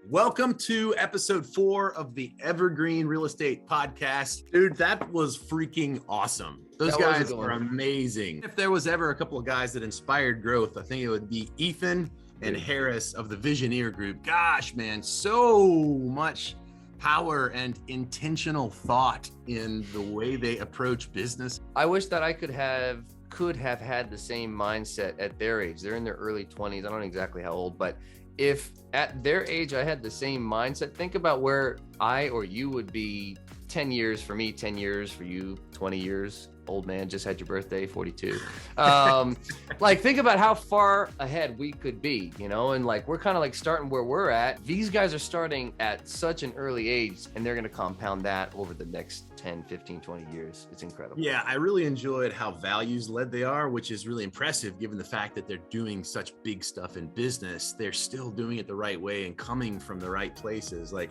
Welcome to episode 4 of the Evergreen Real Estate Podcast. Dude, that was freaking awesome. Those guys are amazing. If there was ever a couple of guys that inspired growth, I think it would be Ethan and Harris of the Visioneer group. Gosh, man, so much power and intentional thought in the way they approach business. I wish that I could have had the same mindset at their age. They're in their early 20s. I don't know exactly how old, but if at their age I had the same mindset, think about where I or you would be 10 years for me, 10 years for you, 20 years. Old man, just had your birthday, 42. Like, think about how far ahead we could be, you know, and like, we're kind of like starting where we're at. These guys are starting at such an early age, and they're going to compound that over the next 10, 15, 20 years. It's incredible. Yeah, I really enjoyed how values led they are, which is really impressive given the fact that they're doing such big stuff in business. They're still doing it the right way and coming from the right places. Like,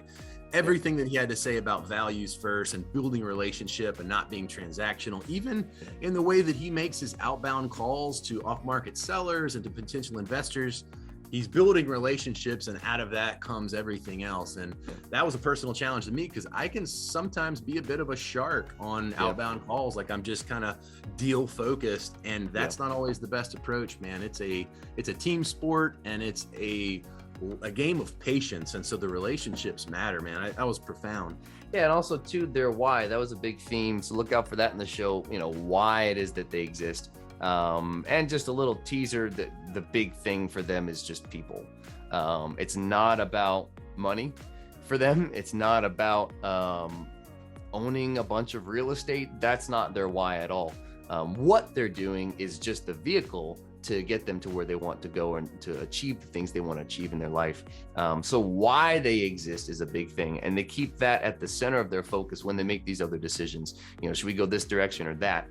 everything that he had to say about values first and building relationship and not being transactional, even in the way that he makes his outbound calls to off-market sellers and to potential investors, he's building relationships, and out of that comes everything else. And that was a personal challenge to me because I can sometimes be a bit of a shark on outbound calls. Like, I'm just kind of deal focused, and that's not always the best approach, man. It's a team sport, and it's a game of patience, and so the relationships matter, man. That was profound. Yeah, and also too, their why. That was a big theme, so look out for that in the show, you know, why it is that they exist. And just a little teaser that the big thing for them is just people. It's not about money for them. It's not about owning a bunch of real estate. That's not their why at all. What they're doing is just the vehicle to get them to where they want to go and to achieve the things they want to achieve in their life. So why they exist is a big thing. And they keep that at the center of their focus when they make these other decisions. You know, should we go this direction or that?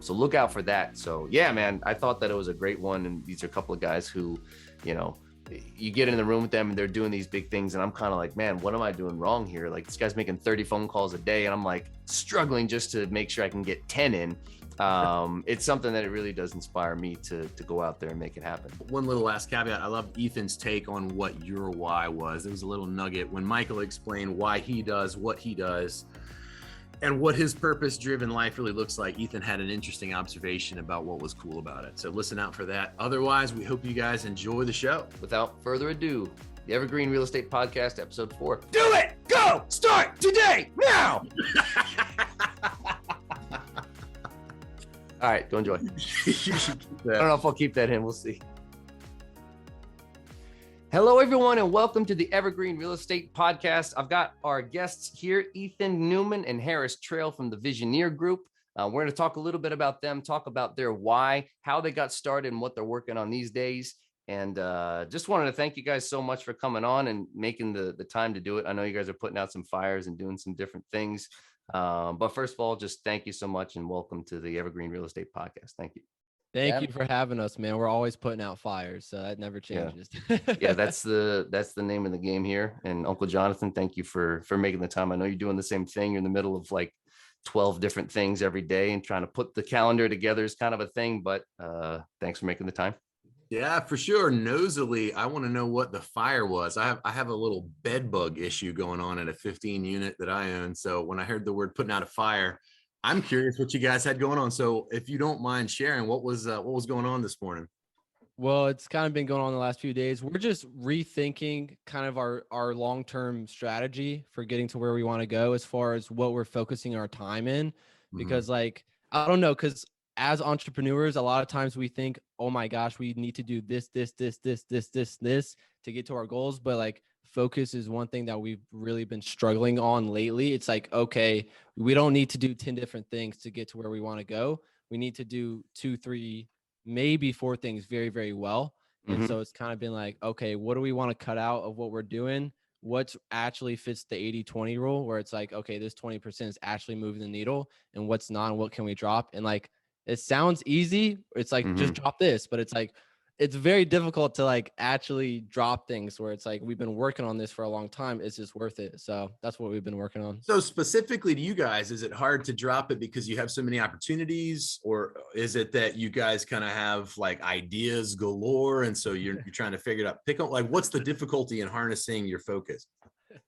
So look out for that. So yeah, man, I thought that it was a great one. And these are a couple of guys who, you know, you get in the room with them and they're doing these big things. And I'm kind of like, man, what am I doing wrong here? Like, this guy's making 30 phone calls a day. And I'm like struggling just to make sure I can get 10 in. It's something that it really does inspire me to go out there and make it happen. One little last caveat. I love Ethan's take on what your why was. There was a little nugget when Michael explained why he does what he does and what his purpose-driven life really looks like. Ethan had an interesting observation about what was cool about it. So listen out for that. Otherwise, we hope you guys enjoy the show. Without further ado, the Evergreen Real Estate Podcast, episode 4. Do it! Go! Start today! Now! All right, go enjoy. You should keep that. I don't know if I'll keep that in. We'll see. Hello, everyone, and welcome to the Evergreen Real Estate Podcast. I've got our guests here, Ethan Neumann and Harris Trail from the Visioneer Group. We're going to talk a little bit about them, talk about their why, how they got started, and what they're working on these days. And just wanted to thank you guys so much for coming on and making the time to do it. I know you guys are putting out some fires and doing some different things. But first of all, just thank you so much and welcome to the Evergreen Real Estate Podcast. Thank you. Thank you for having us, man. We're always putting out fires, so that never changes. Yeah, that's the name of the game here. And Uncle Jonathan, thank you for making the time. I know you're doing the same thing. You're in the middle of like 12 different things every day and trying to put the calendar together is kind of a thing, but thanks for making the time. Yeah, for sure. Nosily, I want to know what the fire was. I have a little bed bug issue going on at a 15 unit that I own. So when I heard the word putting out a fire, I'm curious what you guys had going on. So if you don't mind sharing, what was going on this morning? Well, it's kind of been going on the last few days. We're just rethinking kind of our long-term strategy for getting to where we want to go as far as what we're focusing our time in. Because like, I don't know, because as entrepreneurs, a lot of times we think, oh my gosh, we need to do this to get to our goals. But like, focus is one thing that we've really been struggling on lately. It's like, okay, we don't need to do 10 different things to get to where we want to go. We need to do 2, 3, maybe 4 things very, very well. And so it's kind of been like, okay, what do we want to cut out of what we're doing? What actually fits the 80-20 rule, where it's like, okay, this 20% is actually moving the needle, and what's not, and what can we drop? And like, it sounds easy. It's like, just drop this, but it's like, it's very difficult to like actually drop things where it's like, we've been working on this for a long time. Is this worth it? So that's what we've been working on. So specifically to you guys, is it hard to drop it because you have so many opportunities, or is it that you guys kind of have like ideas galore and so you're trying to figure it out? Pick up, like, what's the difficulty in harnessing your focus?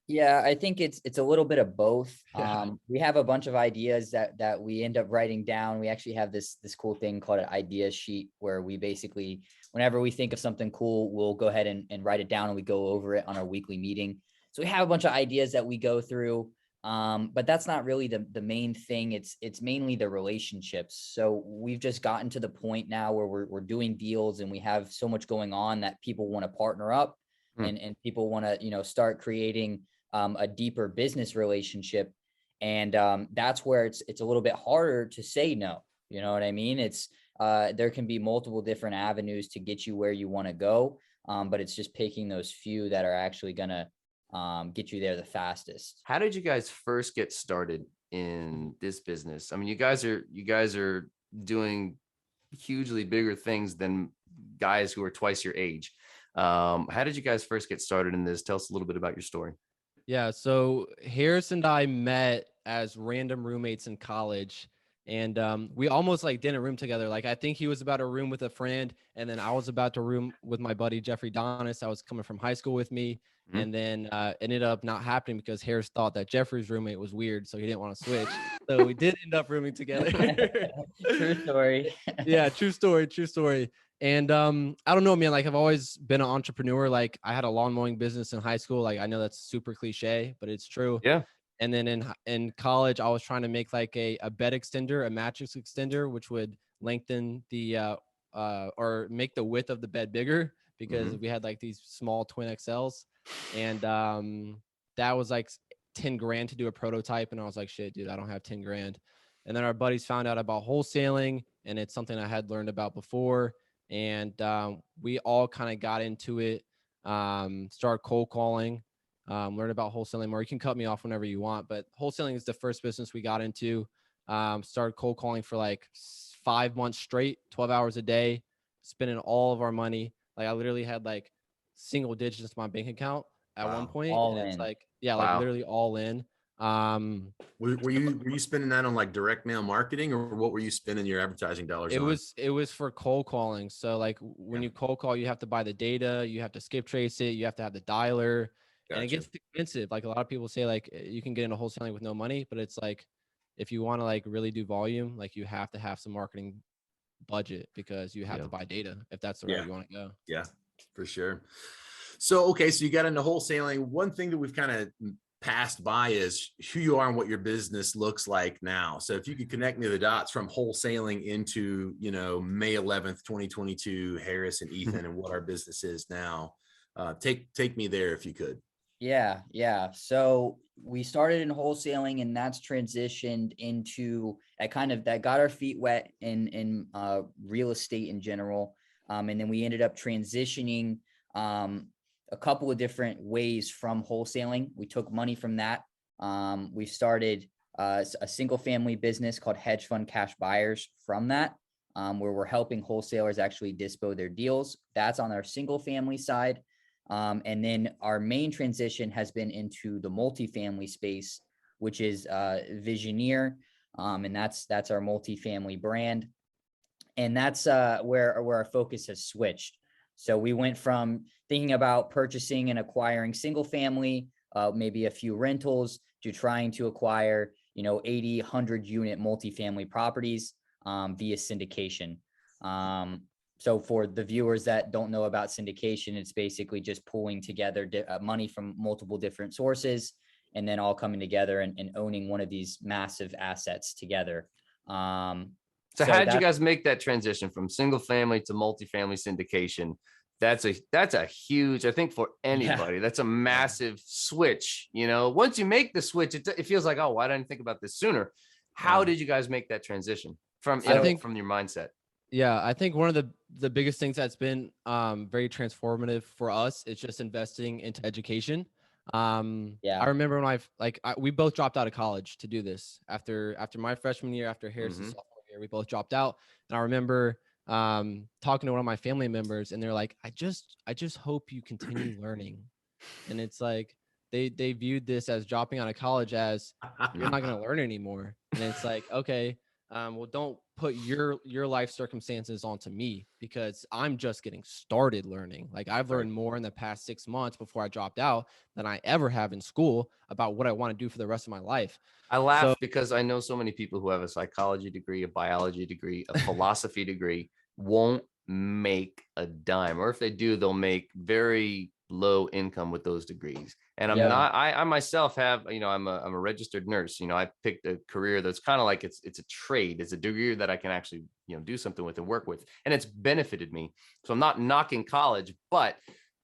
Yeah, I think it's a little bit of both. Yeah. We have a bunch of ideas that we end up writing down. We actually have this cool thing called an idea sheet where we basically, whenever we think of something cool, we'll go ahead and write it down, and we go over it on our weekly meeting. So we have a bunch of ideas that we go through. But that's not really the main thing. It's mainly the relationships. So we've just gotten to the point now where we're doing deals, and we have so much going on that people want to partner up, and people want to, start creating a deeper business relationship. And that's where it's a little bit harder to say no. You know what I mean? It's there can be multiple different avenues to get you where you want to go. But it's just picking those few that are actually going to get you there the fastest. How did you guys first get started in this business? I mean, you guys are doing hugely bigger things than guys who are twice your age. How did you guys first get started in this? Tell us a little bit about your story. Yeah. So Harris and I met as random roommates in college, and we almost like didn't room together. Like, I think he was about to room with a friend, and then I was about to room with my buddy Jeffrey Donis. I was coming from high school with me, and then ended up not happening because Harris thought that Jeffrey's roommate was weird, so he didn't want to switch. So we did end up rooming together. True story. Yeah, true story, true story. And I don't know, man, like, I've always been an entrepreneur. Like, I had a lawn mowing business in high school. Like, I know that's super cliche, but it's true. Yeah. And then in college, I was trying to make like a bed extender, a mattress extender, which would lengthen the or make the width of the bed bigger, because we had like these small twin XLs. And that was like 10 grand to do a prototype. And I was like, shit, dude, I don't have 10 grand. And then our buddies found out about wholesaling, and it's something I had learned about before. And we all kind of got into it, started cold calling, learn about wholesaling more. You can cut me off whenever you want, but wholesaling is the first business we got into. Started cold calling for like 5 months straight, 12 hours a day, spending all of our money. Like, I literally had like single digits in my bank account at one point. All and it's in. like, yeah, like literally all in. Were you spending that on like direct mail marketing, or what were you spending your advertising dollars on? It was for cold calling. So like, when you cold call, you have to buy the data, you have to skip trace it, you have to have the dialer. And it gets expensive. Like, a lot of people say like you can get into wholesaling with no money, but it's like, if you want to like really do volume, like, you have to have some marketing budget, because you have to buy data if that's the route you want to go. Yeah, for sure. So, okay, so you got into wholesaling. One thing that we've kind of passed by is who you are and what your business looks like now. So if you could connect me the dots from wholesaling into, May 11th, 2022, Harris and Ethan, and what our business is now, take me there if you could. Yeah. So we started in wholesaling, and that's transitioned into that got our feet wet in real estate in general. And then we ended up transitioning a couple of different ways from wholesaling. We took money from that. We started a single family business called Hedge Fund Cash Buyers from that, where we're helping wholesalers actually dispo their deals. That's on our single family side. And then our main transition has been into the multifamily space, which is Visioneer. And that's our multifamily brand. And that's where our focus has switched. So we went from thinking about purchasing and acquiring single family, maybe a few rentals, to trying to acquire, 80, 100 unit multifamily properties via syndication. So for the viewers that don't know about syndication, it's basically just pulling together money from multiple different sources, and then all coming together and owning one of these massive assets together. So how did you guys make that transition from single family to multifamily syndication? That's a huge, I think, for anybody, that's a massive switch. Once you make the switch, it feels like, oh, why didn't I think about this sooner? How did you guys make that transition from your mindset? Yeah, I think one of the biggest things that's been very transformative for us is just investing into education. I remember when we both dropped out of college to do this after my freshman year, after Harris's sophomore year, we both dropped out. And I remember talking to one of my family members, and they're like, I just hope you continue learning. And it's like they viewed this as dropping out of college as you're not going to learn anymore. And it's like, okay, well, don't put your life circumstances onto me, because I'm just getting started learning. Like, I've learned more in the past 6 months before I dropped out than I ever have in school about what I want to do for the rest of my life. I laugh So because I know so many people who have a psychology degree, a biology degree, a philosophy degree won't make a dime, or if they do, they'll make very low income with those degrees. And I'm Yeah. not, I myself have, I'm a registered nurse. I picked a career that's kind of like it's a trade. It's a degree that I can actually, do something with and work with. And it's benefited me. So I'm not knocking college, but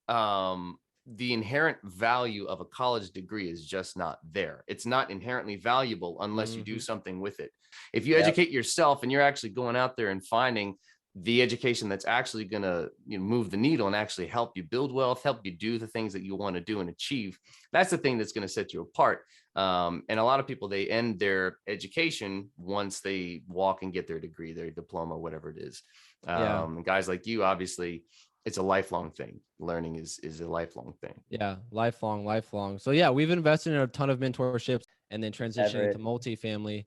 the inherent value of a college degree is just not there. It's not inherently valuable unless you do something with it. If you educate yourself and you're actually going out there and finding the education that's actually going to move the needle and actually help you build wealth, help you do the things that you want to do and achieve, that's the thing that's going to set you apart. And a lot of people, they end their education once they walk and get their degree, their diploma, whatever it is. And guys like you, obviously, it's a lifelong thing. Learning is a lifelong thing. Yeah, lifelong. So yeah, we've invested in a ton of mentorships, and then transitioning to multifamily.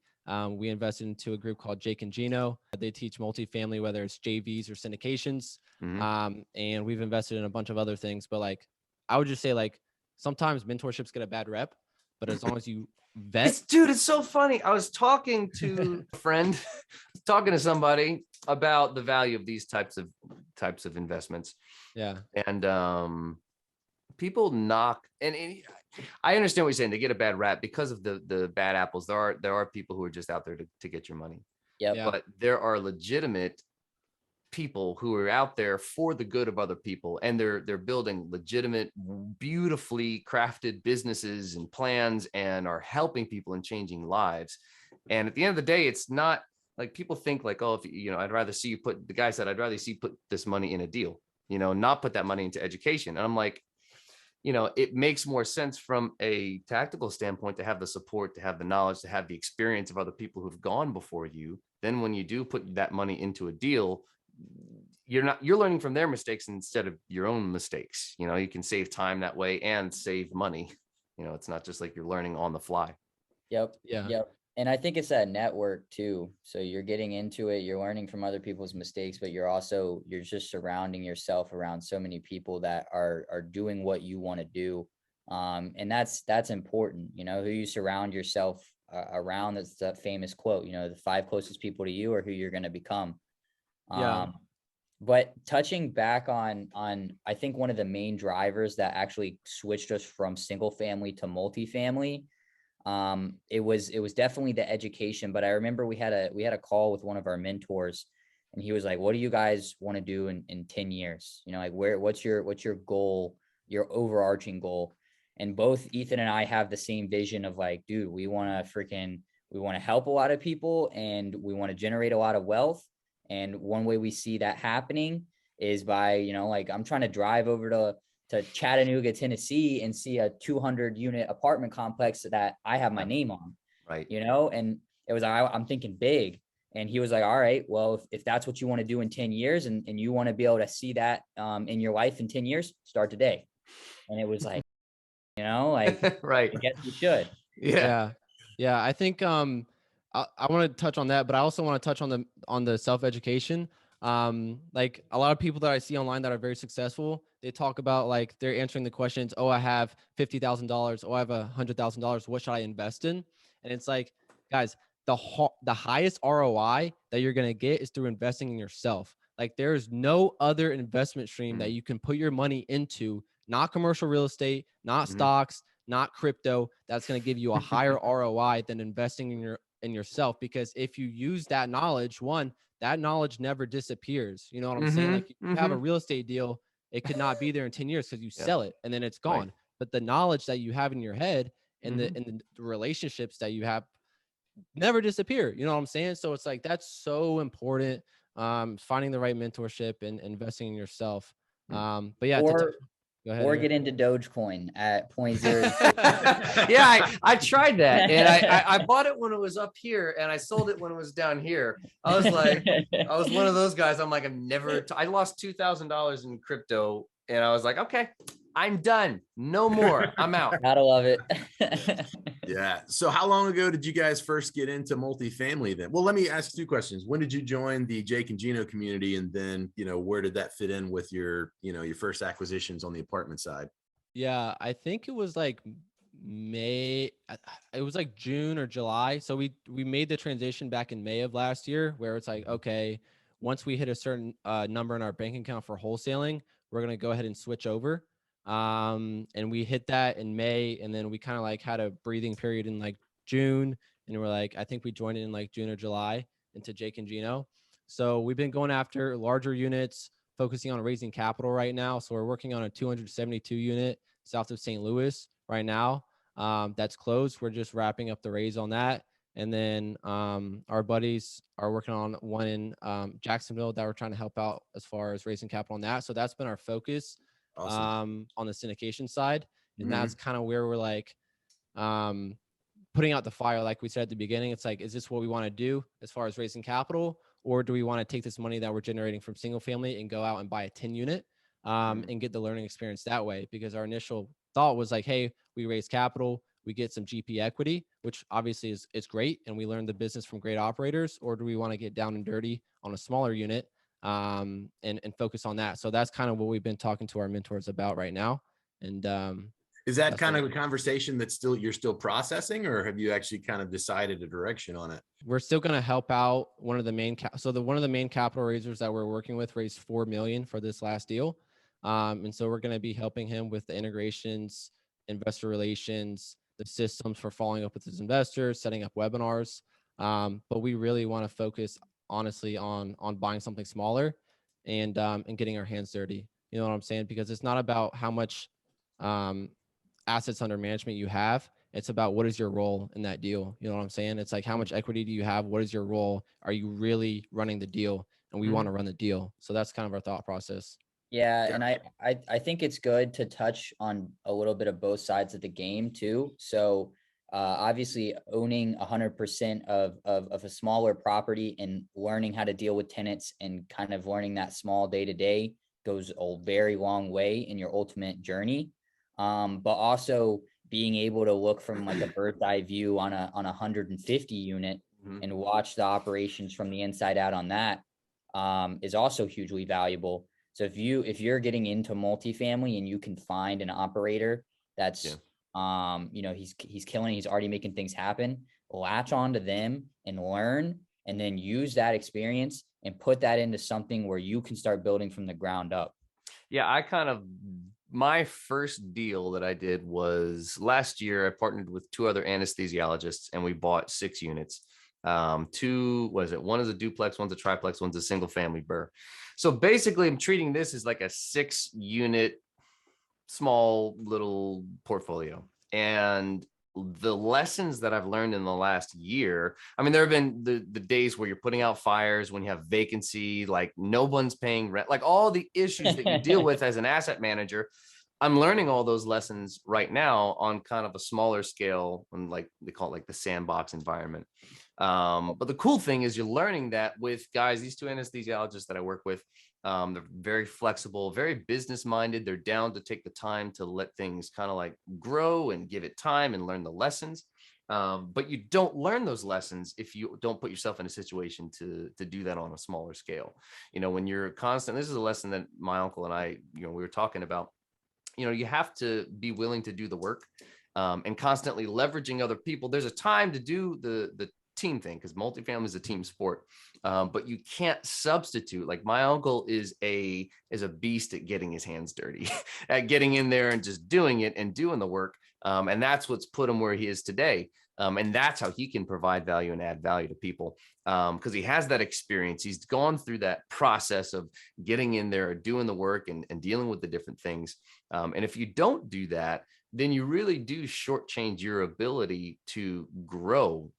We invested into a group called Jake and Gino. They teach multifamily, whether it's JVs or syndications. And we've invested in a bunch of other things. But like, I would just say, like, sometimes mentorships get a bad rep, but as long as you vet, it's so funny. I was talking to a friend, talking to somebody about the value of these types of investments. Yeah. And people knock, and I understand what you're saying. They get a bad rap because of the bad apples. There are people who are just out there to get your money. Yeah. But there are legitimate people who are out there for the good of other people, and they're building legitimate, beautifully crafted businesses and plans, and are helping people and changing lives. And at the end of the day, it's not like people think like, oh, if I'd rather see you put, the guy said, I'd rather see you put this money in a deal, not put that money into education. And I'm like, it makes more sense from a tactical standpoint to have the support, to have the knowledge, to have the experience of other people who've gone before you. Then when you do put that money into a deal, you're learning from their mistakes instead of your own mistakes. You can save time that way and save money. It's not just like you're learning on the fly. Yep. And I think it's that network too. So you're getting into it, you're learning from other people's mistakes, but you're just surrounding yourself around so many people that are doing what you want to do. And that's important, who you surround yourself around. That's the famous quote, the 5 closest people to you are who you're going to become. But touching back on I think one of the main drivers that actually switched us from single family to multifamily, it was definitely the education. But I remember we had a call with one of our mentors, and he was like, what do you guys want to do in 10 years? Like, what's your goal, your overarching goal? And both Ethan and I have the same vision of like, dude, we want to help a lot of people, and we want to generate a lot of wealth. And one way we see that happening is by, like, I'm trying to drive over to Chattanooga, Tennessee, and see a 200 unit apartment complex that I have my name on. Right. And it was, I'm thinking big. And he was like, all right, well, if that's what you want to do in 10 years and you want to be able to see that in your life in 10 years, start today. And it was like, right. I guess you should. Yeah. I think, I want to touch on that, but I also want to touch on the self-education. Like, a lot of people that I see online that are very successful, they talk about, like, they're answering the questions, oh, I have $50,000, oh, I have $100,000, what should I invest in? And it's like, guys, the highest ROI that you're going to get is through investing in yourself. Like, there's no other investment stream that you can put your money into, not commercial real estate, not stocks, not crypto, that's going to give you a higher ROI than investing in yourself. Because if you use that knowledge, that knowledge never disappears. You know what I'm saying? Like, you have a real estate deal, it could not be there in 10 years because you sell it and then it's gone. Right. But the knowledge that you have in your head and the relationships that you have never disappear. You know what I'm saying? So it's like, that's so important. Finding the right mentorship and investing in yourself. But yeah, Go ahead, or Aaron. get into Dogecoin at 0.0. Yeah, I tried that, and I bought it when it was up here, and I sold it when it was down here. I was one of those guys. I'm like, I lost $2,000 in crypto, and I was like, okay, I'm done. No more. I'm out. Gotta love it. Yeah. So how long ago did you guys first get into multifamily then? Well, let me ask 2 questions. When did you join the Jake and Gino community? And then, where did that fit in with your, your first acquisitions on the apartment side? Yeah, I think it was like May. It was like June or July. So we made the transition back in May of last year, where it's like, okay, once we hit a certain number in our bank account for wholesaling, we're gonna go ahead and switch over. And we hit that in May, and then we kind of like had a breathing period in like June, and we're like, I think we joined in like June or July into Jake and Gino. So we've been going after larger units, focusing on raising capital right now. So we're working on a 272 unit south of St. Louis right now. That's closed. We're just wrapping up the raise on that. And then our buddies are working on one in Jacksonville that we're trying to help out as far as raising capital on that. So that's been our focus. Awesome. On the syndication side. And Mhm. that's kind of where we're like putting out the fire. Like we said at the beginning, it's like, is this what we want to do as far as raising capital? Or do we want to take this money that we're generating from single family and go out and buy a 10 unit and get the learning experience that way? Because our initial thought was like, hey, we raise capital, we get some GP equity, which obviously is great. And we learn the business from great operators. Or do we want to get down and dirty on a smaller unit and focus on that? So that's kind of what we've been talking to our mentors about right now. And Is that kind of a conversation that you're still processing, or have you actually kind of decided a direction on it? We're still going to help out one of the main one of the main capital raisers that we're working with raised 4 million for this last deal. And so we're going to be helping him with the integrations, investor relations, the systems for following up with his investors, setting up webinars. But we really want to focus honestly on buying something smaller and getting our hands dirty. You know what I'm saying? Because it's not about how much assets under management you have. It's about what is your role in that deal. You know what I'm saying? It's like, how much equity do you have? What is your role? Are you really running the deal? And we want to run the deal. So that's kind of our thought process. Yeah, and I think it's good to touch on a little bit of both sides of the game too. So obviously owning 100% of a smaller property and learning how to deal with tenants and kind of learning that small day to day goes a very long way in your ultimate journey. But also being able to look from like a bird's eye view on a 150 unit and watch the operations from the inside out on that is also hugely valuable. So if you're getting into multifamily and you can find an operator that's he's killing, he's already making things happen, latch on to them and learn, and then use that experience and put that into something where you can start building from the ground up. Yeah, my first deal that I did was last year. I partnered with 2 other anesthesiologists and we bought 6 units. 2, one is a duplex, one's a triplex, one's a single family burr. So basically I'm treating this as like a 6 unit, small little portfolio. And the lessons that I've learned in the last year, I mean, there have been the days where you're putting out fires, when you have vacancy, like no one's paying rent, like all the issues that you deal with as an asset manager. I'm learning all those lessons right now on kind of a smaller scale, and like they call it like the sandbox environment. But the cool thing is you're learning that with guys, these 2 anesthesiologists that I work with, they're very flexible, very business minded. They're down to take the time to let things kind of like grow and give it time and learn the lessons. But you don't learn those lessons if you don't put yourself in a situation to do that on a smaller scale. When you're constant, this is a lesson that my uncle and I, we were talking about. You have to be willing to do the work and constantly leveraging other people. There's a time to do the team thing, because multifamily is a team sport, but you can't substitute. Like my uncle is a beast at getting his hands dirty, at getting in there and just doing it and doing the work. And that's what's put him where he is today. And that's how he can provide value and add value to people, because he has that experience. He's gone through that process of getting in there, doing the work and dealing with the different things. And if you don't do that, then you really do shortchange your ability to grow.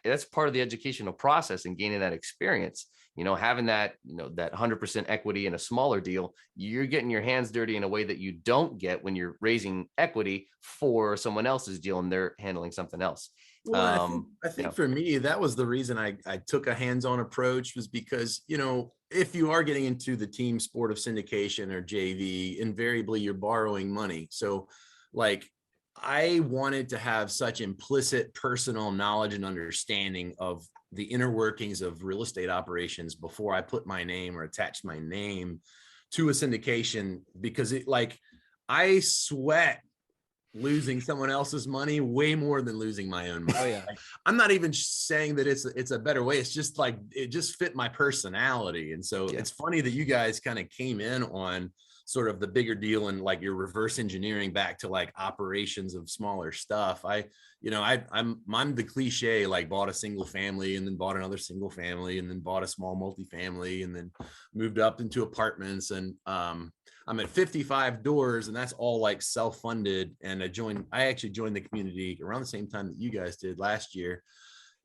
That's part of the educational process and gaining that experience. Having that, that 100% equity in a smaller deal, you're getting your hands dirty in a way that you don't get when you're raising equity for someone else's deal and they're handling something else. Well, I think for me, that was the reason I took a hands-on approach, was because, if you are getting into the team sport of syndication or JV, invariably you're borrowing money. So like, I wanted to have such implicit personal knowledge and understanding of the inner workings of real estate operations before I put my name or attached my name to a syndication, because I sweat losing someone else's money way more than losing my own money. Oh yeah. I'm not even saying that it's a better way. It's just like, it just fit my personality. And so it's funny that you guys kind of came in on sort of the bigger deal and like you're reverse engineering back to like operations of smaller stuff. I'm the cliche, like bought a single family and then bought another single family and then bought a small multifamily and then moved up into apartments. And I'm at 55 doors, and that's all like self-funded. And I actually joined the community around the same time that you guys did last year.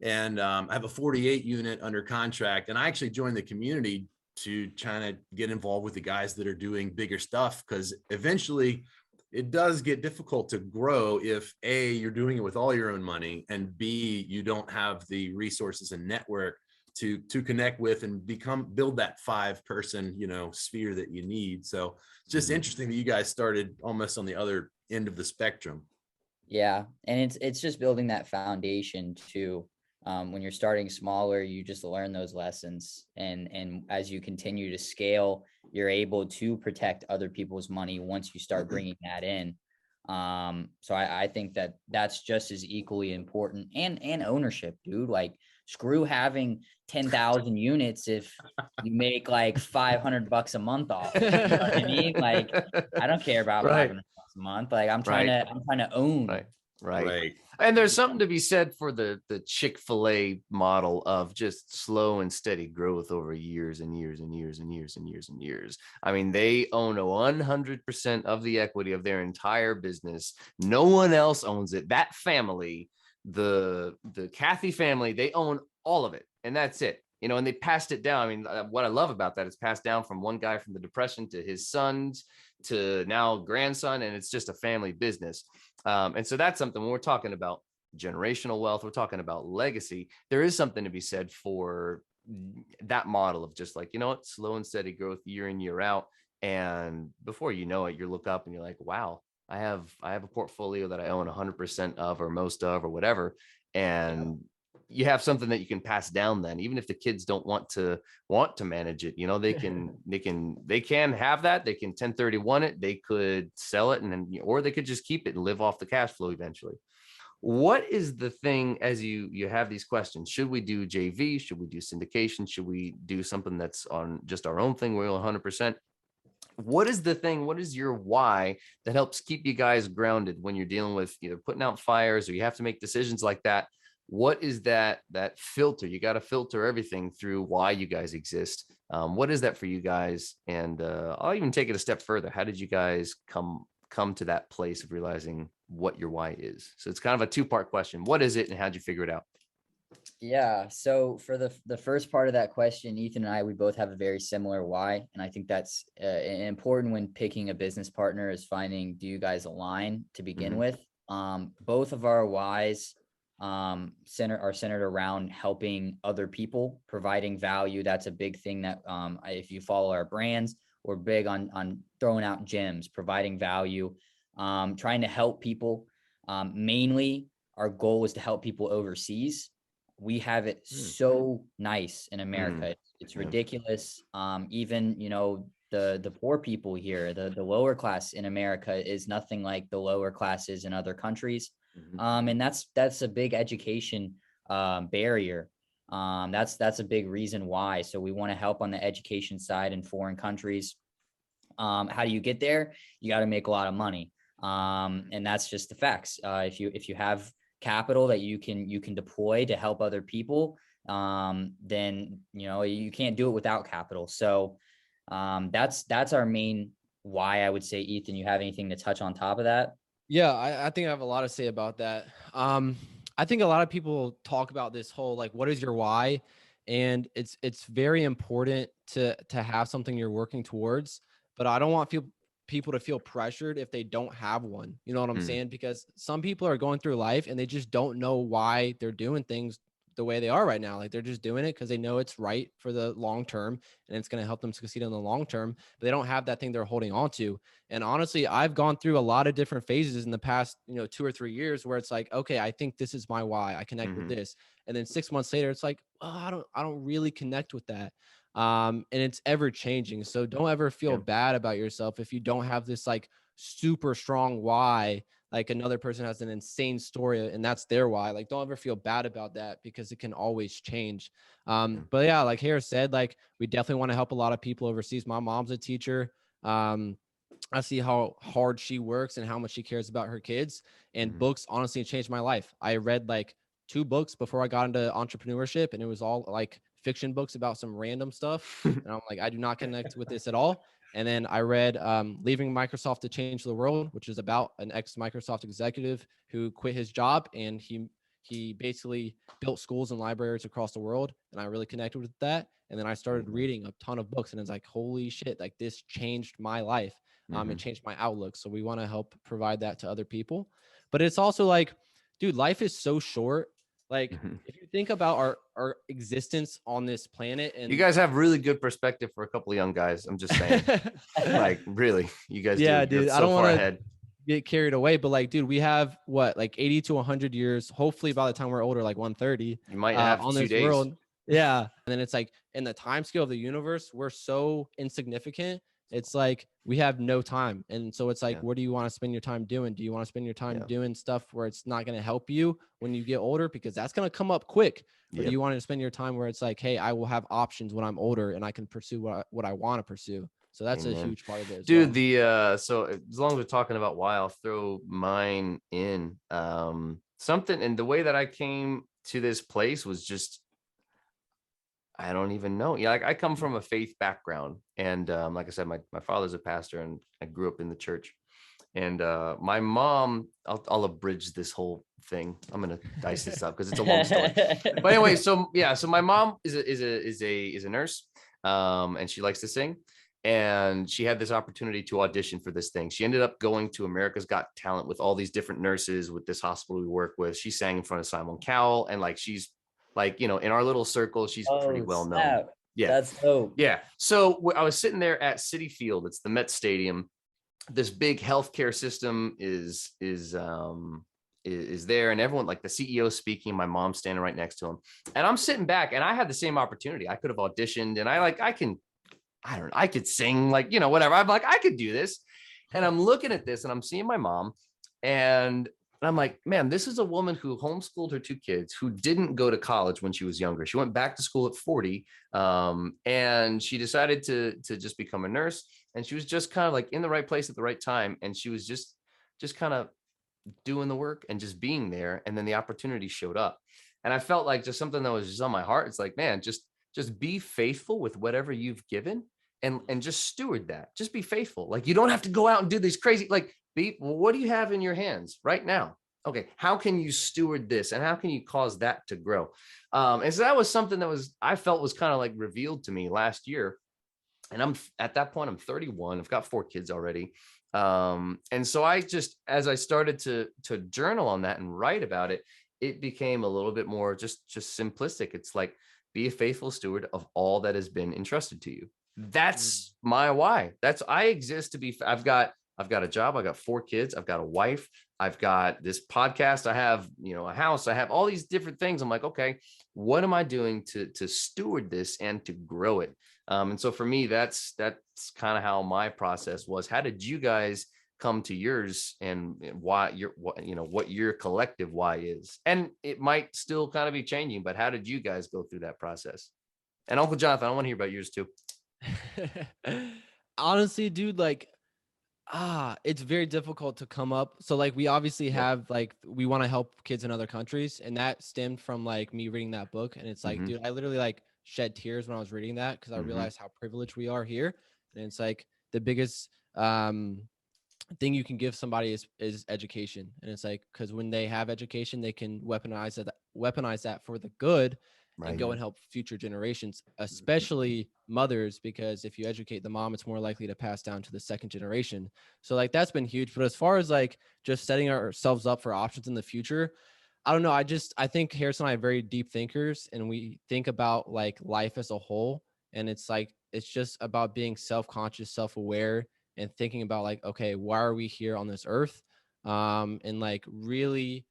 And I have a 48 unit under contract. And I actually joined the community to try to get involved with the guys that are doing bigger stuff, because eventually it does get difficult to grow if A, you're doing it with all your own money, and B, you don't have the resources and network to connect with and build that 5-person, sphere that you need. So it's just interesting that you guys started almost on the other end of the spectrum. Yeah. And it's just building that foundation too. When you're starting smaller, you just learn those lessons. And as you continue to scale, you're able to protect other people's money once you start bringing that in. So I think that that's just as equally important, and ownership, dude. Like, screw having 10,000 units if you make like $500 a month off. You know what I mean? Like, I don't care about $500 a month. Like, I'm trying to own. Right. And there's something to be said for the Chick-fil-A model of just slow and steady growth over years and years and years and years and years and years. I mean, they own 100% of the equity of their entire business. No one else owns it. That family, the Cathy family, they own all of it, and that's it. And they passed it down. I mean, what I love about that is passed down from one guy from the Depression to his sons to now grandson, and it's just a family business. And so that's something when we're talking about generational wealth, we're talking about legacy. There is something to be said for that model of just like, slow and steady growth year in, year out. And before you know it, you look up and you're like, wow, I have a portfolio that I own 100% of, or most of, or whatever. And you have something that you can pass down then, even if the kids don't want to manage it, they can have that. They can 1031 it. They could sell it, or they could just keep it and live off the cash flow eventually. What is the thing, as you have these questions? Should we do JV? Should we do syndication? Should we do something that's on just our own thing? We're 100%. What is the thing? What is your why that helps keep you guys grounded when you're dealing with either putting out fires or you have to make decisions like that? What is that filter? You got to filter everything through why you guys exist. What is that for you guys? And I'll even take it a step further. How did you guys come to that place of realizing what your why is? So it's kind of a 2-part question. What is it, and how'd you figure it out? Yeah. So for the first part of that question, Ethan and I, we both have a very similar why. And I think that's important when picking a business partner, is finding, do you guys align to begin with? Both of our whys are centered around helping other people, providing value. That's a big thing that if you follow our brands, we're big on throwing out gems, providing value, trying to help people. Mainly our goal is to help people overseas. We have it so nice in America. It's ridiculous. Even, the poor people here, the lower class in America is nothing like the lower classes in other countries. And that's a big education barrier. That's a big reason why. So we want to help on the education side in foreign countries. How do you get there? You got to make a lot of money. And that's just the facts. If you have capital that you can deploy to help other people, then you can't do it without capital. So that's our main why, I would say, Ethan, you have anything to touch on top of that? Yeah, I think I have a lot to say about that. I think a lot of people talk about this whole like, what is your why? And it's very important to have something you're working towards. But I don't want people to feel pressured if they don't have one. You know what I'm Mm, saying? Because some people are going through life and they just don't know why they're doing things the way they are right now. Like they're just doing it because they know it's right for the long term and it's going to help them succeed in the long term. But they don't have that thing they're holding on to. And honestly, I've gone through a lot of different phases in the past, 2 or 3 years where it's like, okay, I think this is my why. I connect with mhm, this. And then 6 months later, it's like, oh, I don't really connect with that. And it's ever changing. So don't ever feel yeah, bad about yourself if you don't have this like super strong why. Like another person has an insane story and that's their why. Like, don't ever feel bad about that because it can always change. yeah, But yeah, like Harris said, like we definitely want to help a lot of people overseas. My mom's a teacher. Um, I see how hard she works and how much she cares about her kids. And mhm, books honestly changed my life. I read like 2 books before I got into entrepreneurship, and it was all like fiction books about some random stuff. And I'm like, I do not connect with this at all. And then I read Leaving Microsoft to Change the World, which is about an ex Microsoft executive who quit his job and he basically built schools and libraries across the world. And I really connected with that. And then I started mhm, reading a ton of books, and it's like, holy shit, like this changed my life. And mhm, change my outlook. So we want to help provide that to other people. But it's also like, dude, life is so short. Like mhm. if you think about our existence on this planet You and guys have really good perspective for a couple of young guys. I'm just saying, like, really, you guys do. yeah, You're dude, I so don't far want to ahead. get carried away, but like, dude, we have what, like 80 to 100 years, hopefully by the time we're older, like 130 You might have on 2 this days. world. Yeah. And then it's like in the time scale of the universe, we're so insignificant. It's like we have no time. And so it's like, Yeah, what do you want to spend your time doing? Do you want to spend your time yeah, doing stuff where it's not going to help you when you get older? Because that's going to come up quick. Or do yep. you want to spend your time where it's like, hey, I will have options when I'm older and I can pursue what I want to pursue. So that's a Amen. huge part of it as Dude, well. the so as long as we're talking about why, I'll throw mine in. Something, and the way that I came to this place was just, I don't even know. Yeah, like I come from a faith background, and like I said, my father's a pastor, and I grew up in the church. And my mom, I'll abridge this whole thing. I'm gonna dice this up because it's a long story. But anyway, so yeah, so my mom is a nurse, and she likes to sing, and she had this opportunity to audition for this thing. She ended up going to America's Got Talent with all these different nurses with this hospital we work with. She sang in front of Simon Cowell, and like she's like, in our little circle, she's pretty Oh, well known. snap. Yeah, That's dope. yeah. So I was sitting there at Citi Field. It's the Met Stadium. This big healthcare system is there, and everyone, like the CEO speaking, my mom's standing right next to him, and I'm sitting back, and I had the same opportunity. I could have auditioned, and I don't know, I could sing, like, whatever. I'm like, I could do this. And I'm looking at this and I'm seeing my mom, and I'm like, man, this is a woman who homeschooled her 2 kids, who didn't go to college when she was younger. She went back to school at 40, and she decided to just become a nurse. And she was just kind of like in the right place at the right time. And she was just kind of doing the work and just being there. And then the opportunity showed up. And I felt like just something that was just on my heart. It's like, man, just be faithful with whatever you've given, and just steward that. Just be faithful. Like, you don't have to go out and do these crazy, like, well, what do you have in your hands right now? Okay, how can you steward this, and how can you cause that to grow? And so that was something that I felt was kind of like revealed to me last year. And I'm at that point, I'm 31. I've got 4 kids already. And so as I started to journal on that and write about it, it became a little bit more just simplistic. It's like, be a faithful steward of all that has been entrusted to you. Mm. That's my why. I exist to be. I've got a job. I've got 4 kids. I've got a wife. I've got this podcast. I have, a house. I have all these different things. I'm like, okay, what am I doing to steward this and to grow it? And so for me, that's kind of how my process was. How did you guys come to yours, and what your collective why is? And it might still kind of be changing, but how did you guys go through that process? And Uncle Jonathan, I want to hear about yours too. Honestly, dude, like, it's very difficult to come up. So like we obviously Yep. have like we want to help kids in other countries, and that stemmed from like me reading that book. And it's like, Mm-hmm. dude, I literally like shed tears when I was reading that because I Mm-hmm. realized how privileged we are here. And it's like the biggest thing you can give somebody is education. And it's like, because when they have education, they can weaponize that for the good, and go and help future generations, especially mothers, because if you educate the mom, it's more likely to pass down to the second generation. So like that's been huge. But as far as like just setting ourselves up for options in the future, I don't know. I think Harrison and I are very deep thinkers, and we think about like life as a whole. And it's like, it's just about being self-conscious, self-aware, and thinking about like, okay, why are we here on this earth? And like really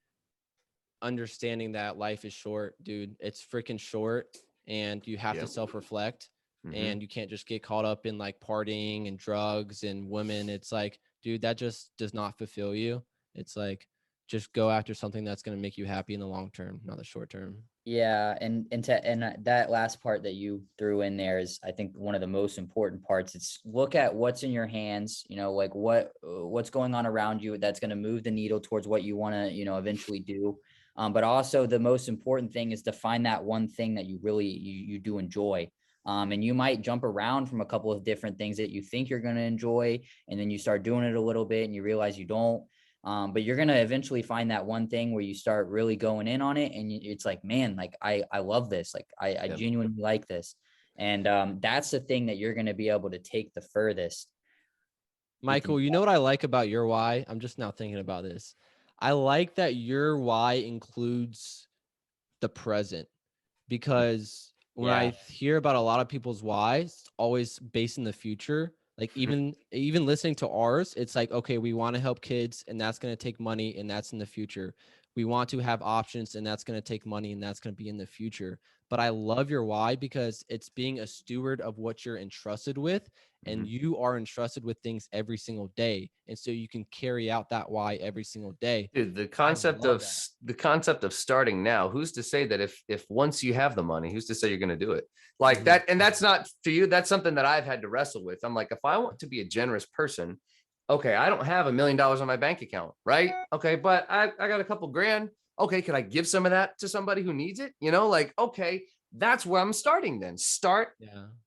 understanding that life is short, dude. It's freaking short, and you have to self-reflect, and you can't just get caught up in like partying and drugs and women. It's like, dude, that just does not fulfill you. It's like, just go after something that's going to make you happy in the long term, not the short term. Yeah, and that last part that you threw in there is, I think, one of the most important parts. It's look at what's in your hands, like what's going on around you that's going to move the needle towards what you want to, eventually do. But also the most important thing is to find that one thing that you really you do enjoy. And you might jump around from a couple of different things that you think you're going to enjoy, and then you start doing it a little bit and you realize you don't. But you're going to eventually find that one thing where you start really going in on it. And it's like, man, like I love this. Like I genuinely like this. And that's the thing that you're going to be able to take the furthest. Michael, you know what I like about your why? I'm just now thinking about this. I like that your why includes the present, because when I hear about a lot of people's whys, it's always based in the future. Like even listening to ours, it's like, okay, we want to help kids, and that's going to take money, and that's in the future. We want to have options, and that's going to take money, and that's going to be in the future. But I love your why, because it's being a steward of what you're entrusted with, and you are entrusted with things every single day. And so you can carry out that why every single day. Dude, the concept of starting now, who's to say that if once you have the money, who's to say you're going to do it like that? And that's not for you. That's something that I've had to wrestle with. I'm like, if I want to be a generous person, okay, I don't have $1 million on my bank account, right? Okay, but I got a couple grand. Okay, could I give some of that to somebody who needs it? Like, okay, that's where I'm starting then. Start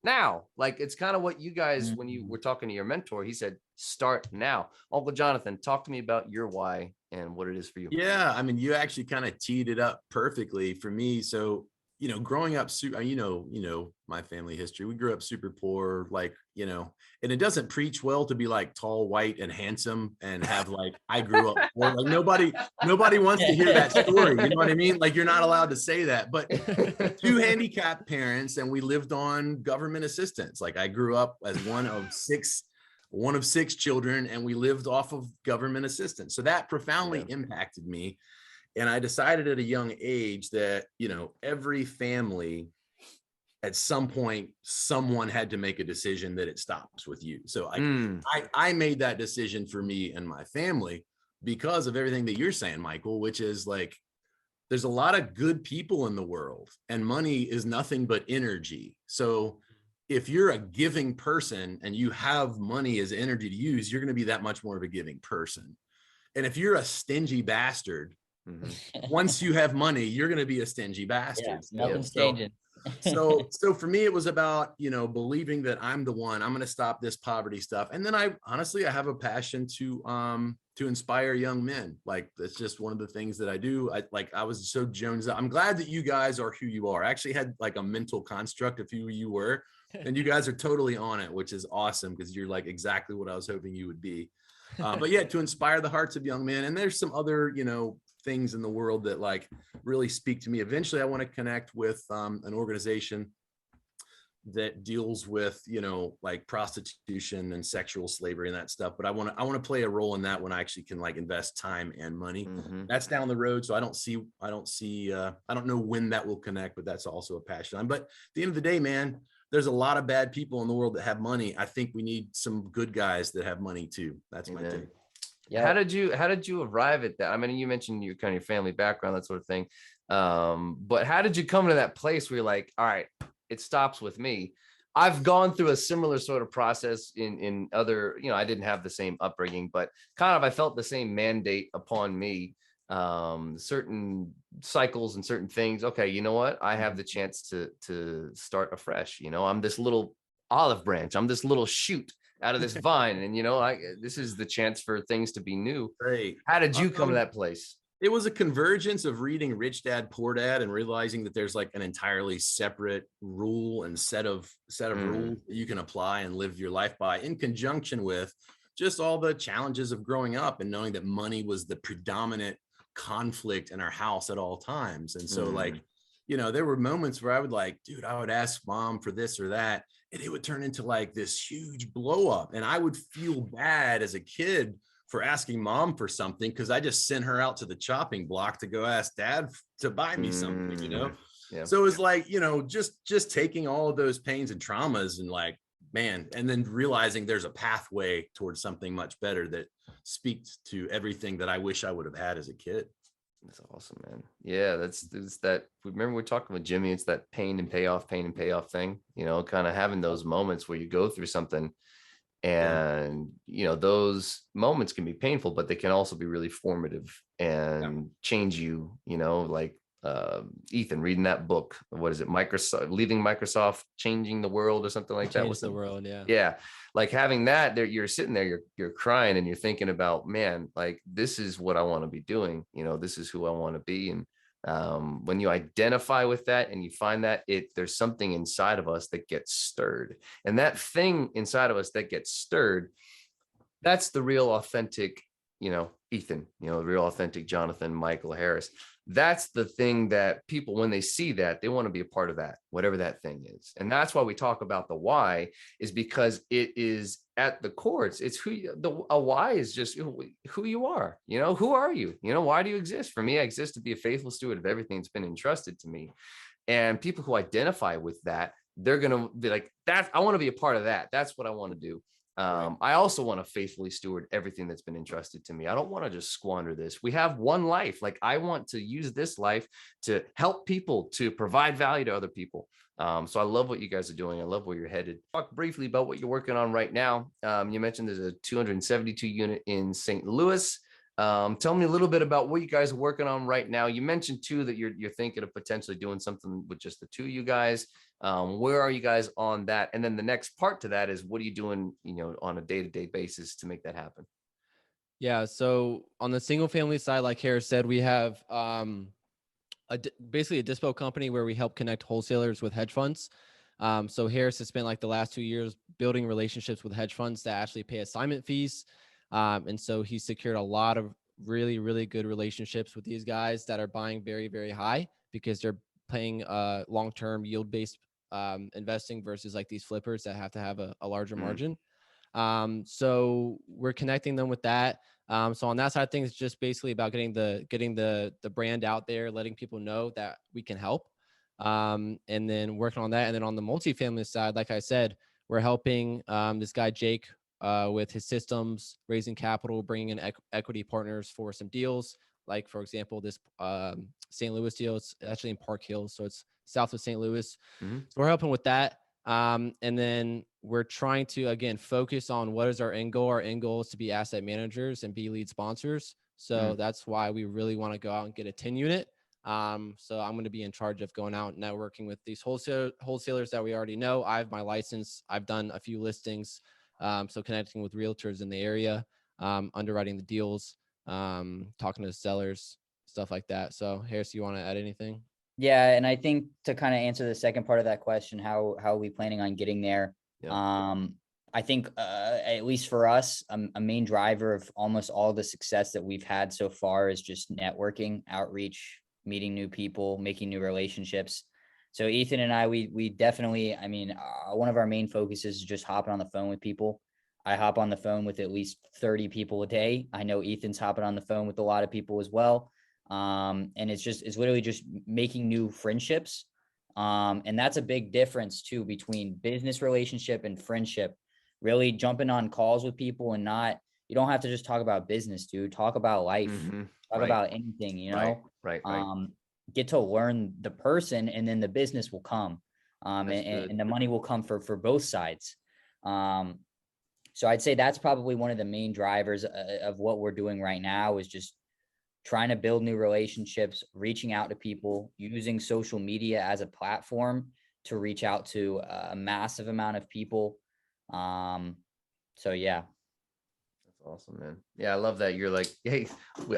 now. Like, it's kind of what you guys, when you were talking to your mentor, he said, start now. Uncle Jonathan, talk to me about your why and what it is for you. Yeah, I mean, you actually kind of teed it up perfectly for me. So, growing up, my family history, we grew up super poor, like, and it doesn't preach well to be like tall, white, and handsome and have like, I grew up poor. Like nobody wants to hear that story. You know what I mean? Like, you're not allowed to say that, but 2 handicapped parents, and we lived on government assistance. Like, I grew up as one of six children, and we lived off of government assistance. So that profoundly impacted me. And I decided at a young age that, every family, at some point, someone had to make a decision that it stops with you. So I made that decision for me and my family because of everything that you're saying, Michael, which is like, there's a lot of good people in the world, and money is nothing but energy. So if you're a giving person and you have money as energy to use, you're going to be that much more of a giving person. And if you're a stingy bastard, once you have money, you're going to be a stingy bastard. Nothing's changing. So for me, it was about, believing that I'm the one. I'm going to stop this poverty stuff. And then I have a passion to inspire young men. Like, that's just one of the things that I do. I was so jonesed up. I'm glad that you guys are who you are. I actually had like a mental construct of who you were, and you guys are totally on it, which is awesome, because you're like exactly what I was hoping you would be. But yeah, to inspire the hearts of young men. And there's some other, things in the world that like really speak to me. Eventually, I want to connect with an organization that deals with, like prostitution and sexual slavery and that stuff. But I want to play a role in that when I actually can like invest time and money. That's down the road. So I don't know when that will connect, but that's also a passion. But at the end of the day, man, there's a lot of bad people in the world that have money. I think we need some good guys that have money too. That's my take. Yeah. How did you arrive at that? I mean, you mentioned your kind of your family background, that sort of thing. But how did you come to that place where you're like, all right, it stops with me? I've gone through a similar sort of process in other, I didn't have the same upbringing, but kind of, I felt the same mandate upon me, certain cycles and certain things. Okay, you know what? I have the chance to start afresh. I'm this little olive branch. I'm this little shoot out of this vine. And, this is the chance for things to be new. Great. How did you come to that place? It was a convergence of reading Rich Dad Poor Dad and realizing that there's like an entirely separate rule and set of rules that you can apply and live your life by, in conjunction with just all the challenges of growing up and knowing that money was the predominant conflict in our house at all times. And so like, there were moments where I would ask mom for this or that, and it would turn into like this huge blow up. And I would feel bad as a kid for asking mom for something, because I just sent her out to the chopping block to go ask dad to buy me something, Yeah. So it was like, just taking all of those pains and traumas and like, man, and then realizing there's a pathway towards something much better that speaks to everything that I wish I would have had as a kid. That's awesome, man. Yeah, that's that. Remember we talked with Jimmy, it's that pain and payoff thing, kind of having those moments where you go through something. And, those moments can be painful, but they can also be really formative and change you, like Ethan reading that book. What is it? Microsoft, leaving Microsoft, changing the world or something like that. Change the world. Yeah. Yeah. Like having that there, you're sitting there, you're crying and you're thinking about, man, like, this is what I want to be doing. This is who I want to be. And when you identify with that and you find that there's something inside of us that gets stirred, and that thing inside of us that gets stirred, that's the real authentic, Ethan, the real authentic Jonathan Michael Harris. That's the thing that people, when they see that, they want to be a part of that, whatever that thing is. And that's why we talk about the why, is because it is at the core. It's a why is just who you are. Who are you? Why do you exist? For me, I exist to be a faithful steward of everything that's been entrusted to me. And people who identify with that, they're going to be like, that, I want to be a part of that. That's what I want to do. I also want to faithfully steward everything that's been entrusted to me. I don't want to just squander this. We have one life. Like, I want to use this life to help people, to provide value to other people. So I love what you guys are doing. I love where you're headed. Talk briefly about what you're working on right now. You mentioned there's a 272 unit in St. Louis. Tell me a little bit about what you guys are working on right now. You mentioned too that you're thinking of potentially doing something with just the two of you guys. Where are you guys on that? And then the next part to that is, what are you doing, on a day-to-day basis to make that happen? Yeah. So on the single family side, like Harris said, we have basically a dispo company where we help connect wholesalers with hedge funds. So Harris has spent like the last 2 years building relationships with hedge funds that actually pay assignment fees. And so he secured a lot of really, really good relationships with these guys that are buying very, very high, because they're paying long-term yield-based investing versus like these flippers that have to have a larger margin. So we're connecting them with that. So on that side of things, it's just basically about getting the brand out there, letting people know that we can help. And then working on that. And then on the multifamily side, like I said, we're helping this guy, Jake, with his systems, raising capital, bringing in equity partners for some deals. Like, for example, this St. Louis deal, it's actually in Park Hills, so it's south of St. Louis. So we're helping with that. And then we're trying to, again, focus on what is our end goal. Our end goal is to be asset managers and be lead sponsors. So that's why we really want to go out and get a 10 unit. So I'm going to be in charge of going out and networking with these wholesalers that we already know. I have my license. I've done a few listings. So connecting with realtors in the area, underwriting the deals, talking to the sellers, stuff like that. So Harris, you want to add anything? Yeah. And I think to kind of answer the second part of that question, how are we planning on getting there? Yeah. I think at least for us, a main driver of almost all the success that we've had so far is just networking, outreach, meeting new people, making new relationships. So Ethan and I, we definitely, one of our main focuses is just hopping on the phone with people. I hop on the phone with at least 30 people a day. I know Ethan's hopping on the phone with a lot of people as well. And it's literally just making new friendships. And that's a big difference too, between business relationship and friendship. Really jumping on calls with people and you don't have to just talk about business, dude. Talk about life, talk about anything, Right. Get to learn the person, and then the business will come. And the money will come for both sides. So I'd say that's probably one of the main drivers of what we're doing right now, is just trying to build new relationships, reaching out to people, using social media as a platform to reach out to a massive amount of people. So yeah. That's awesome, man. Yeah, I love that. You're like, hey,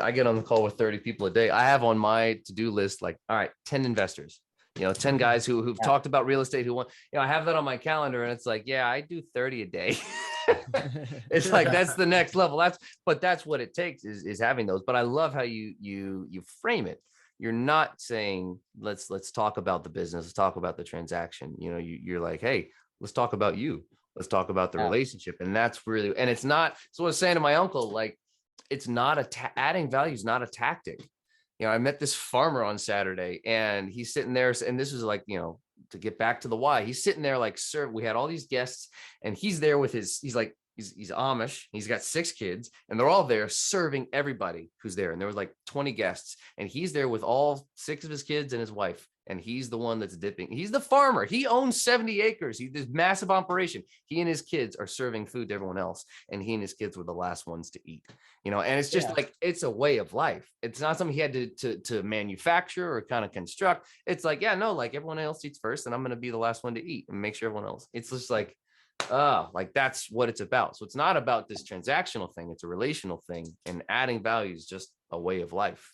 I get on the call with 30 people a day. I have on my to-do list, like, all right, 10 investors, 10 guys who've talked about real estate who want, I have that on my calendar, and it's like, yeah, I do 30 a day. It's like, that's the next level. That's what it takes is having those. But I love how you frame it. You're not saying, let's talk about the business, let's talk about the transaction. You're like, hey, let's talk about you. Let's talk about the relationship. And that's really, and it's not, so I was saying to my uncle, like, it's not adding value is not a tactic. I met this farmer on Saturday, and he's sitting there, and this was like, to get back to the why, he's sitting there like, sir, we had all these guests, and he's there with he's Amish, he's got 6 kids, and they're all there serving everybody who's there. And there was like 20 guests, and he's there with all 6 of his kids and his wife. And he's the one that's dipping. He's the farmer. He owns 70 acres. This massive operation. He and his kids are serving food to everyone else. And he and his kids were the last ones to eat, and it's just like, it's a way of life. It's not something he had to manufacture or kind of construct. It's like, yeah, no, like, everyone else eats first, and I'm going to be the last one to eat and make sure everyone else. It's just like, like, that's what it's about. So it's not about this transactional thing. It's a relational thing, and adding value is just a way of life.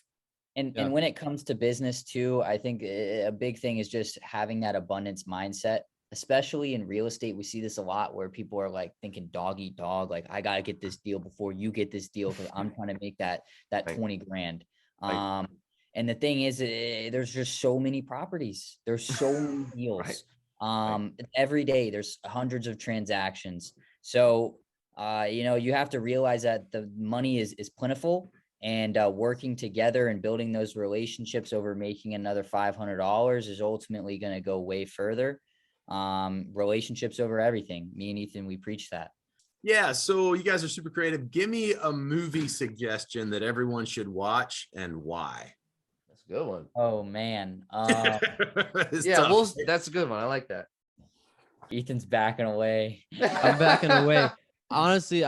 And when it comes to business too, I think a big thing is just having that abundance mindset, especially in real estate. We see this a lot where people are like thinking dog eat dog, like, I got to get this deal before you get this deal, because I'm trying to make that Right. 20 grand. Right. And the thing is, there's just so many properties. There's so many deals. Right. Every day there's hundreds of transactions. So, you have to realize that the money is plentiful, and working together and building those relationships over making another $500 is ultimately going to go way further. Relationships over everything. Me and Ethan, we preach that. Yeah, so you guys are super creative. Give me a movie suggestion that everyone should watch, and why. That's a good one. Oh man. That's a good one. I like that. Ethan's backing away. I'm backing away. Honestly,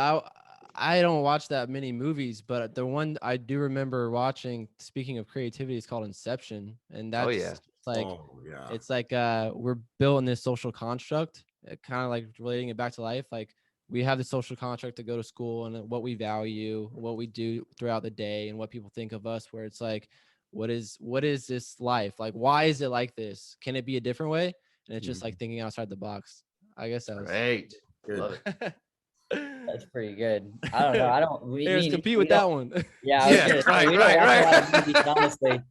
I don't watch that many movies, but the one I do remember watching, speaking of creativity, is called Inception. And that's it's like we're built in this social construct, kind of like relating it back to life. Like, we have the social construct to go to school, and what we value, what we do throughout the day, and what people think of us, where it's like, what is this life? Like, why is it like this? Can it be a different way? And it's just like thinking outside the box. I guess that was Great. Good. Love it. That's pretty good. I don't know. Let's compete with that one. Yeah. Right. We don't watch a lot of movies, honestly.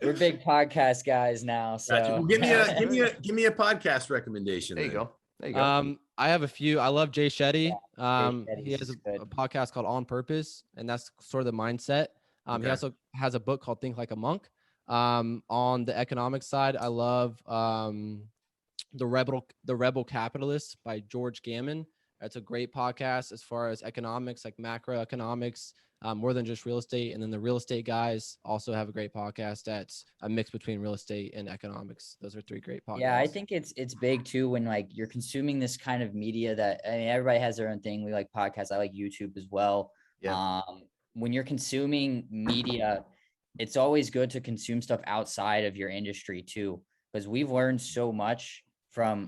We're big podcast guys now. So Gotcha. Well, give me a podcast recommendation. There you go. I have a few. I love Jay Shetty. He Shetty's has good. a podcast called On Purpose, and that's sort of the mindset. He also has a book called Think Like a Monk. On the economic side, I love the Rebel Capitalist by George Gammon. That's a great podcast as far as economics, like macroeconomics, more than just real estate. And then the real estate guys also have a great podcast that's a mix between real estate and economics. Those are 3 great podcasts. Yeah, I think it's big too when like you're consuming this kind of media that, I mean, everybody has their own thing. We like podcasts. I like YouTube as well. Yeah. When you're consuming media, it's always good to consume stuff outside of your industry too, because we've learned so much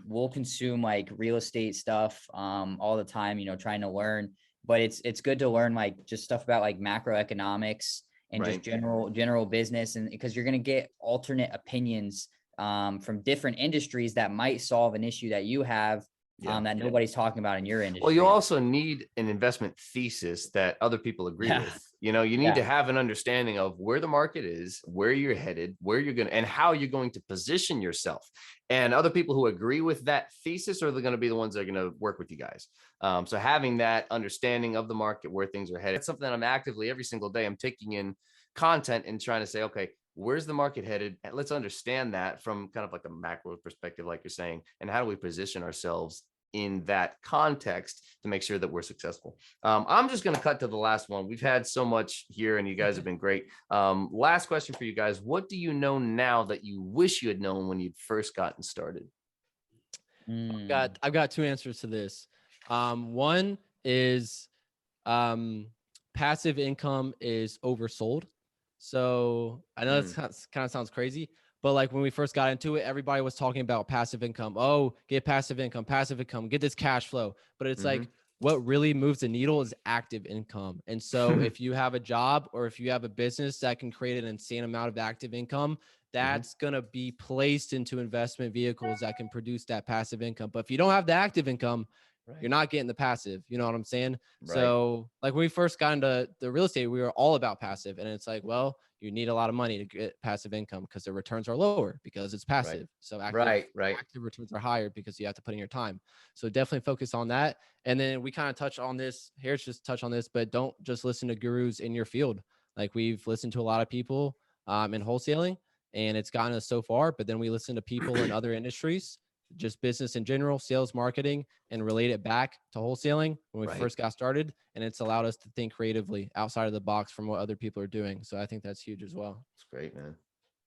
we'll consume like real estate stuff all the time, trying to learn, but it's good to learn like just stuff about like macroeconomics and just general business, and because you're going to get alternate opinions from different industries that might solve an issue that you have that nobody's talking about in your industry. Well, you also need an investment thesis that other people agree with. You need to have an understanding of where the market is, where you're headed, where you're going to, and how you're going to position yourself. And other people who agree with that thesis are going to be the ones that are going to work with you guys. So having that understanding of the market, where things are headed, it's something that I'm actively every single day. I'm taking in content and trying to say, okay, where's the market headed? And let's understand that from kind of like a macro perspective, like you're saying, and how do we position ourselves in that context to make sure that we're successful. I'm just going to cut to the last one. We've had so much here and you guys have been great. Last question for you guys. What do you know now that you wish you had known when you'd first gotten started? I've got 2 answers to this. One is passive income is oversold. So I know that kind of sounds crazy, but like when we first got into it, everybody was talking about passive income. Oh, get passive income, get this cash flow. But it's like what really moves the needle is active income. And so if you have a job or if you have a business that can create an insane amount of active income, that's going to be placed into investment vehicles that can produce that passive income. But if you don't have the active income, you're not getting the passive. You know what I'm saying? Right. So like when we first got into the real estate, we were all about passive. And it's like, well, you need a lot of money to get passive income because the returns are lower because it's passive. So active returns are higher because you have to put in your time. So definitely focus on that. And then we kind of touch on this, Harris just touched on this, but don't just listen to gurus in your field. Like we've listened to a lot of people in wholesaling and it's gotten us so far, but then we listen to people in other industries, just business in general, sales, marketing, and relate it back to wholesaling when we first got started. And it's allowed us to think creatively outside of the box from what other people are doing. So I think that's huge as well. It's great, man.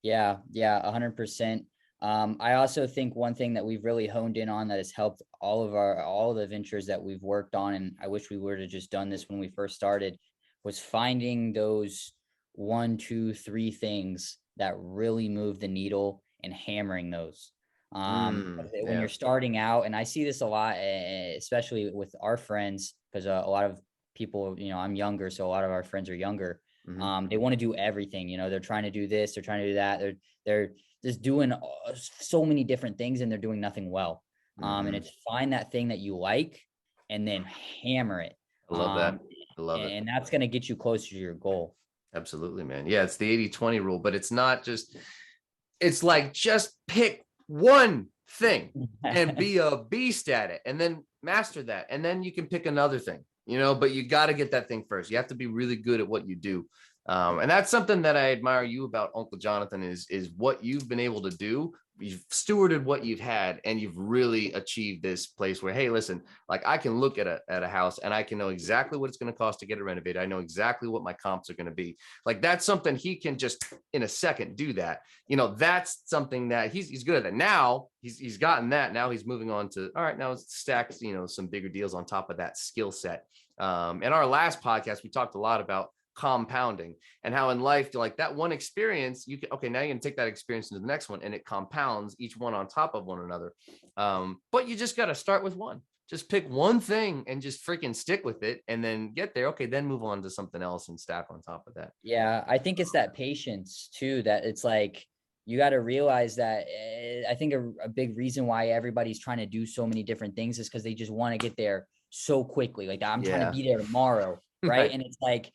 Yeah, 100%. I also think one thing that we've really honed in on that has helped all the ventures that we've worked on, and I wish we would have just done this when we first started, was finding those 1, 2, 3 things that really move the needle and hammering those. When you're starting out, and I see this a lot, especially with our friends, because a lot of people, I'm younger, so a lot of our friends are younger. They want to do everything, they're trying to do this, they're trying to do that. They're just doing so many different things and they're doing nothing well. And it's find that thing that you like and then hammer it. I love that. I love it. And that's going to get you closer to your goal. Absolutely, man. Yeah. It's the 80-20 rule, but it's not just, it's like, just pick one thing and be a beast at it and then master that. And then you can pick another thing, but you got to get that thing first. You have to be really good at what you do. And that's something that I admire you about, Uncle Jonathan, is what you've been able to do. You've stewarded what you've had and you've really achieved this place where, hey, listen, like I can look at a house and I can know exactly what it's going to cost to get it renovated. I know exactly what my comps are going to be. Like that's something he can just in a second do that. That's something that he's good at that. Now he's gotten that. Now he's moving on to, all right, now it's stacked, some bigger deals on top of that skill set. In our last podcast, we talked a lot about compounding and how in life, like that one experience, you can, okay, now you're gonna take that experience into the next one and it compounds each one on top of one another. But you just got to start with one. Just pick one thing and just freaking stick with it and then get there. Okay, then move on to something else and stack on top of that. Yeah, I think it's that patience too, that it's like you got to realize that I think a big reason why everybody's trying to do so many different things is because they just want to get there so quickly. Like I'm trying to be there tomorrow, right? And it's like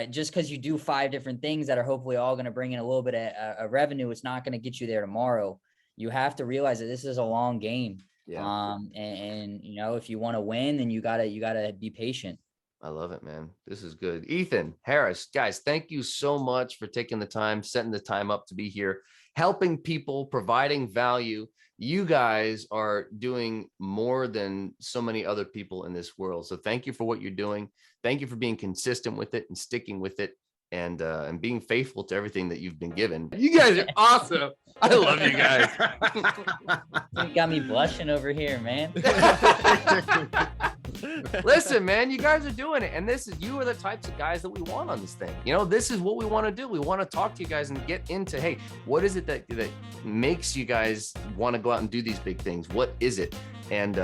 just because you do 5 different things that are hopefully all going to bring in a little bit of revenue, it's not going to get you there tomorrow. You have to realize that this is a long game. And if you want to win, then you gotta be patient. I love it, man. This is good. Ethan, Harris, guys, thank you so much for taking the time, setting the time up to be here, helping people, providing value. You guys are doing more than so many other people in this world. So thank you for what you're doing. Thank you for being consistent with it and sticking with it and being faithful to everything that you've been given. You guys are awesome. I love you guys. You got me blushing over here, man. Listen, man, you guys are doing it. And you are the types of guys that we want on this thing. This is what we want to do. We want to talk to you guys and get into, hey, what is it that makes you guys want to go out and do these big things? What is it? And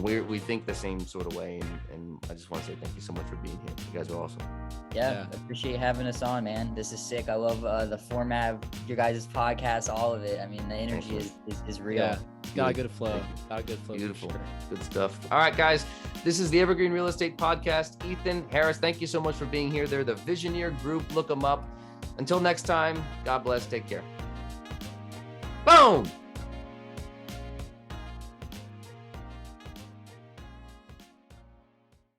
we think the same sort of way. And I just want to say thank you so much for being here. You guys are awesome. Yeah. Appreciate having us on, man. This is sick. I love the format of your guys' podcast, all of it. I mean, the energy is real. Yeah. Got a good flow. Beautiful. Sure. Good stuff. All right, guys. This is the Evergreen Real Estate Podcast. Ethan, Harris, thank you so much for being here. They're the Visioneer group. Look them up. Until next time, God bless. Take care. Boom.